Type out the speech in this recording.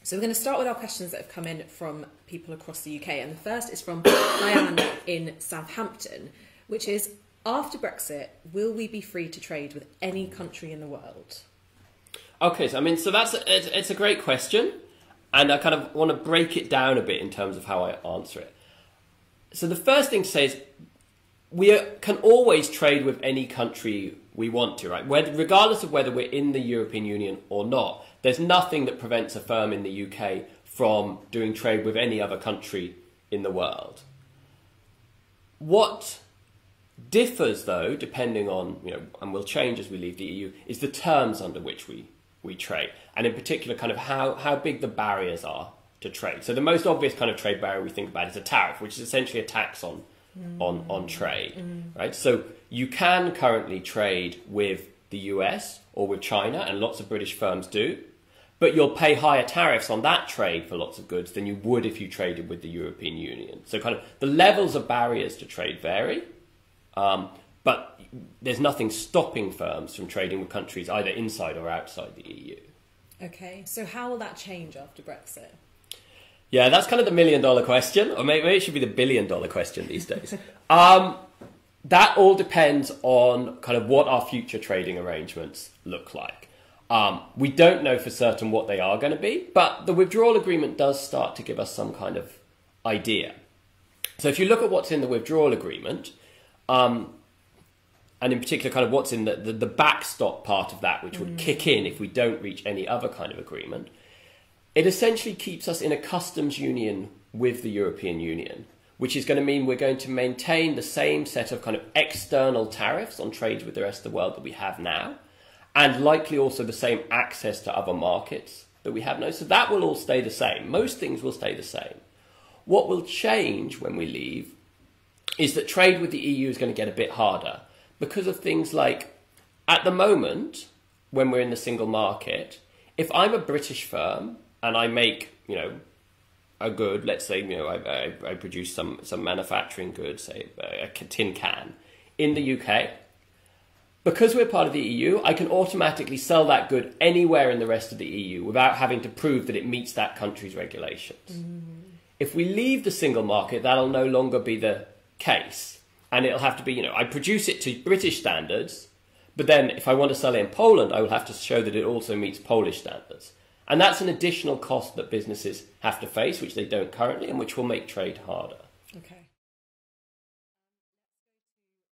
So we're going to start with our questions that have come in from people across the UK. And the first is from Diane in Southampton, which is, after Brexit, will we be free to trade with any country in the world? Okay, so it's a great question. And I kind of want to break it down a bit in terms of how I answer it. So the first thing to say is we can always trade with any country we want to, right? Regardless of whether we're in the European Union or not, there's nothing that prevents a firm in the UK from doing trade with any other country in the world. What differs, though, depending on, and will change as we leave the EU, is the terms under which we trade. And in particular, kind of how big the barriers are to trade. So the most obvious kind of trade barrier we think about is a tariff, which is essentially a tax on trade, right? So you can currently trade with the US or with China, and lots of British firms do, but you'll pay higher tariffs on that trade for lots of goods than you would if you traded with the European Union. So kind of the levels of barriers to trade vary, but there's nothing stopping firms from trading with countries either inside or outside the EU. Okay, so how will that change after Brexit? Yeah, that's kind of the $1 million question, or maybe it should be the $1 billion question these days. That all depends on kind of what our future trading arrangements look like. We don't know for certain what they are going to be, but the withdrawal agreement does start to give us some kind of idea. So if you look at what's in the withdrawal agreement, and in particular kind of what's in the backstop part of that, which would kick in if we don't reach any other kind of agreement, it essentially keeps us in a customs union with the European Union, which is going to mean we're going to maintain the same set of kind of external tariffs on trades with the rest of the world that we have now, and likely also the same access to other markets that we have now. So that will all stay the same. Most things will stay the same. What will change when we leave is that trade with the EU is going to get a bit harder because of things like, at the moment, when we're in the single market, if I'm a British firm and I make, a good, let's say, I produce some manufacturing goods, say a tin can in the UK, because we're part of the EU, I can automatically sell that good anywhere in the rest of the EU without having to prove that it meets that country's regulations. If we leave the single market, that'll no longer be the case. And it'll have to be, I produce it to British standards, but then if I want to sell it in Poland, I will have to show that it also meets Polish standards. And that's an additional cost that businesses have to face, which they don't currently, and which will make trade harder. Okay.